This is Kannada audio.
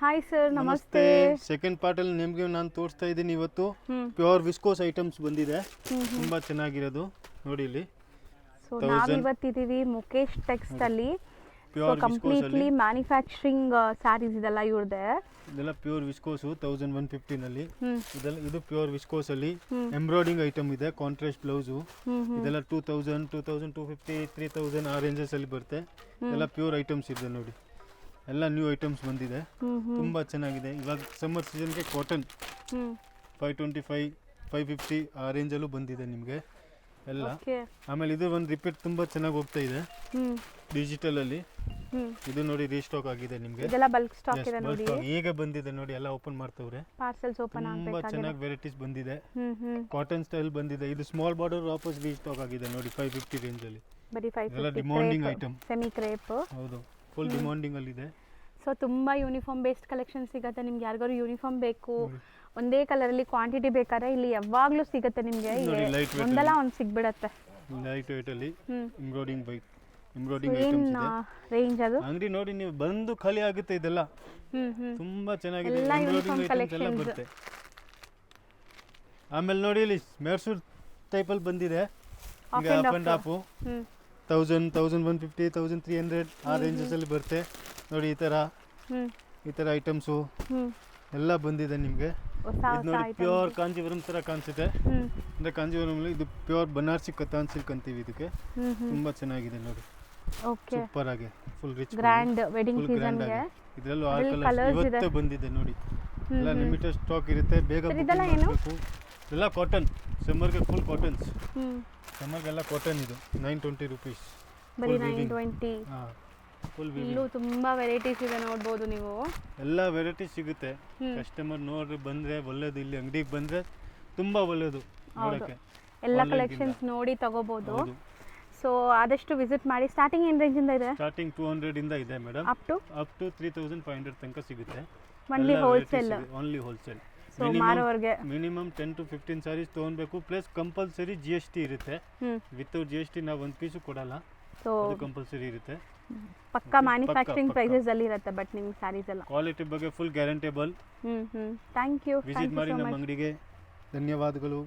ಹಾಯ್ ಸರ್, ನಮಸ್ತೆ. ಸೆಕೆಂಡ್ ಪಾರ್ಟ್ ಅಲ್ಲಿ ನಿಮಗೆ ನಾನು ತೋರಿಸ್ತಾ ಇದ್ದೀನಿ. ಇವತ್ತು ಪ್ಯೂರ್ ವಿಸ್ಕೋಸ್ ಐಟಮ್ಸ್ ಬಂದಿದೆ, ತುಂಬಾ ಚೆನ್ನಾಗಿರೋದು ನೋಡಿ ಇಲ್ಲಿ. ಸೊ ನಾವು ಇವತ್ತಿದ್ದೀವಿ ಮುಕೇಶ್ ಟೆಕ್ಸ್ಟ್ ಅಲ್ಲಿ. ಕಂಪ್ಲೀಟ್ಲಿ ಮ್ಯಾನುಫ್ಯಾಕ್ಚರಿಂಗ್ ಸ್ಯಾರೀಸ್ ಇದೆಲ್ಲ ಇವ್ರದೇ. ಇದೆಲ್ಲ ಪ್ಯೂರ್ ವಿಸ್ಕೋಸ್ 1150 ನಲ್ಲಿ. ಇದು ಪ್ಯೂರ್ ವಿಸ್ಕೋಸ್ ಅಲ್ಲಿ ಎಂಬ್ರಾಯ್ಡಿಂಗ್ ಐಟಮ್ ಇದೆ, ಕಾಂಟ್ರಾಸ್ಟ್ ಬ್ಲೌಸ್. ಇದೆಲ್ಲ 2000, 2250, 3000 ಆ ರೇಂಜಸ್ ಅಲ್ಲಿ ಬರುತ್ತೆ. ಇದೆಲ್ಲ ಪ್ಯೂರ್ ಐಟಮ್ಸ್ ಇದೆ ನೋಡಿ, ಎಲ್ಲ ನ್ಯೂ ಐಟಮ್ಸ್ ಬಂದಿದೆ, ತುಂಬಾ ಚೆನ್ನಾಗಿದೆ. ಇವಾಗ ಸಮ್ಮರ್ ಸೀಸನ್ಗೆ ಕಾಟನ್ 525, 550 ಆ ರೇಂಜಲ್ಲೂ ಬಂದಿದೆ ನಿಮಗೆ ಎಲ್ಲ. ಆಮೇಲೆ ಇದು ಒಂದು ರಿಪೀಟ್ ತುಂಬಾ ಚೆನ್ನಾಗಿ ಹೋಗ್ತಾ ಇದೆ ಡಿಜಿಟಲ್ ಅಲ್ಲಿ. ಇದು ನೋಡಿ ರೀಸ್ಟಾಕ್ ಆಗಿದೆ ನಿಮಗೆ, ಇದೆಲ್ಲ ಬಲ್ಕ್ ಸ್ಟಾಕ್ ಇದೆ ನೋಡಿ, ಈಗ ಬಂದಿದೆ ನೋಡಿ, ಎಲ್ಲ ಓಪನ್ ಮಾಡ್ತವ್ರೆ. ಪಾರ್ಸೆಲ್ಸ್ ಓಪನ್ ಆಗಬೇಕು, ತುಂಬಾ ಚೆನ್ನಾಗಿ ವೆರೈಟೀಸ್ ಬಂದಿದೆ. ಕಾಟನ್ ಸ್ಟೈಲ್ ಬಂದಿದೆ. ಇದು ಸ್ಮಾಲ್ ಬಾರ್ಡರ್ ವಾಪಸ್ ರೀಸ್ಟಾಕ್ ಆಗಿದೆ ನೋಡಿ 550 ರೇಂಜ್ ಅಲ್ಲಿ. ಬರೀ 550 ಎಲ್ಲ ಡಿಮಾಂಡಿಂಗ್ ಐಟಮ್, ಸೆಮಿ ಕ್ರೇಪ್. ಹೌದು, ಫುಲ್ ಡಿಮಾಂಡಿಂಗ್ ಅಲ್ಲಿ ಇದೆ. ಸೊ ತುಂಬಾ ಯೂನಿಫಾರ್ಮ್ ಬೇಸ್ಡ್ ಕಲೆಕ್ಷನ್ ಸಿಗುತ್ತೆ ನಿಮ್ಗೆ. ಯಾರಿಗಾರು ಯೂನಿಫಾರ್ಮ್ ಬೇಕು, ಒಂದೇ ಕಲರ್ ಅಲ್ಲಿ ಕ್ವಾಂಟಿಟಿ ಬೇಕಾದ್ರೆ ಇಲ್ಲಿ ಯಾವಾಗ್ಲೂ ಸಿಗುತ್ತೆ ನಿಮ್ಗೆ. ಒಂದಲ್ಲ ಒಂದು ಸಿಗ್ಬಿಡತ್ತೆ. ಲೈಟ್ ವೇಟ್ ಅಲ್ಲಿ ಎಂಬ್ರಾಯ್ಡಿಂಗ್ ಏನ್ ರೇಂಜ್ ಅದು ಅಂಗಡಿ ನೋಡಿ, ನೀವು ಬಂದು ಖಾಲಿ ಆಗುತ್ತೆ. ಇದೆಲ್ಲ ತುಂಬಾ ಚೆನ್ನಾಗಿದೆ, ಎಂಬ್ರಾಯ್ಡಿಂಗ್ ಐಟಮ್ಸ್ ಎಲ್ಲ ಬರುತ್ತೆ. ಆಮೇಲೆ ನೋಡಿ ಇಲ್ಲಿ ಮೈಸೂರ್ ಟೈಪ್ ಅಲ್ಲಿ ಬಂದಿದೆ, ಈಗ ಅಪ್ ಅಂಡ್ ಅಪ್ 1000, 1150, 1300 ಆ ರೇಂಜಸ್ ಅಲ್ಲಿ ಬರುತ್ತೆ ನೋಡಿ. ಈ ತರ ಐಟಮ್ಸು ಎಲ್ಲ ಬಂದಿದೆ ನಿಮಗೆ. ಇದು ನೋಡಿ ಪ್ಯೂರ್ ಕಾಂಜೀವರಂ ತರ ಕಾಣಿಸುತ್ತೆ. ಅಂದ್ರೆ ಕಾಂಜೀವರಂ ಇದು ಪ್ಯೂರ್ ಬನಾರಸಿ ಕತಾನ್ ಸಿಲ್ಕ್ ಅಂತೀವಿ ಇದಕ್ಕೆ. ತುಂಬಾ ಚೆನ್ನಾಗಿದೆ ನೋಡಿ, ಸೂಪರ್ ಆಗಿ full rich grand wedding season ಗೆ. ಇದರಲ್ಲೂ ಆಲ್ ಕಲರ್ಸ್ ಇವತ್ತೇ ಬಂದಿದೆ ನೋಡಿ. ಎಲ್ಲ ಲಿಮಿಟೆಡ್ ಸ್ಟಾಕ್ ಇರುತ್ತೆ, ಬೇಗ ಬುಕ್ ಮಾಡಬೇಕು. ಎಲ್ಲ ಕಾಟನ್, ಸಮ್ಮರ್ ಗೆ ಫುಲ್ ಕಾಟನ್ಸ್. ಸಮ್ಮರ್ ಗೆಲ್ಲ ಕಾಟನ್. ಇದು 920 ರೂಪೀಸ್, ಬರೀ 920. ಇಲ್ಲೂ ತುಂಬಾ ವೆರೈಟೀಸ್ ಇದೆ, ನೋಡಬಹುದು ನೀವು. ಎಲ್ಲ ವೆರೈಟಿ ಸಿಗುತ್ತೆ. ಕಸ್ಟಮರ್ ನೋಡ್ರಿ, ಬಂದ್ರೆ ಒಳ್ಳೇದು. ಇಲ್ಲಿ ಅಂಗಡಿಗೆ ಬಂದ್ರೆ ತುಂಬಾ ಒಳ್ಳೇದು ನೋಡಕ್ಕೆ. ಎಲ್ಲ ಕಲೆಕ್ಷನ್ಸ್ ನೋಡಿ ತಗೋಬಹುದು. ಸೊ ಆದಷ್ಟು ವಿಸಿಟ್ ಮಾಡಿ. ಸ್ಟಾರ್ಟಿಂಗ್ ಏನ್ ರೇಂಜ್ ಇಂದ ಇದೆ? ಸ್ಟಾರ್ಟಿಂಗ್ 200 ಇಂದ ಇದೆ ಮೇಡಮ್, ಅಪ್ ಟು 3500 ತನಕ ಸಿಗುತ್ತೆ. Only wholesale. Only wholesale. So ಮಾರೋವರ್ಗೆ ಮಿನಿಮಮ್ 10 to 15 ಸಾರೀಸ್ ತಗೊಳ್ಬೇಕು. ಪ್ಲಸ್ ಕಂಪಲ್ಸರಿ GST ಇರುತ್ತೆ. ವಿತೌಟ್ GST ನಾವು ಒಂದು ಪೀಸು ಕೊಡಲ್ಲ, ಅದು ಕಂಪಲ್ಸರಿ ಇರುತ್ತೆ. ಪಕ್ಕಾ ಮ್ಯಾನುಫ್ಯಾಕ್ಚರಿಂಗ್ ಪ್ರೈಸಸ್ ಅಲ್ಲಿ ಇರುತ್ತೆ. ಬಟ್ ನಿಮ್ಗೆ ಸ್ಯಾರೀಸ್ ಎಲ್ಲ ಕ್ವಾಲಿಟಿ ಬಗ್ಗೆ full guaranteeable. Thank you. Visit ಮಾಡಿ ನಮ್ಮ ಅಂಗಡಿಗೆ. ಧನ್ಯವಾದಗಳು.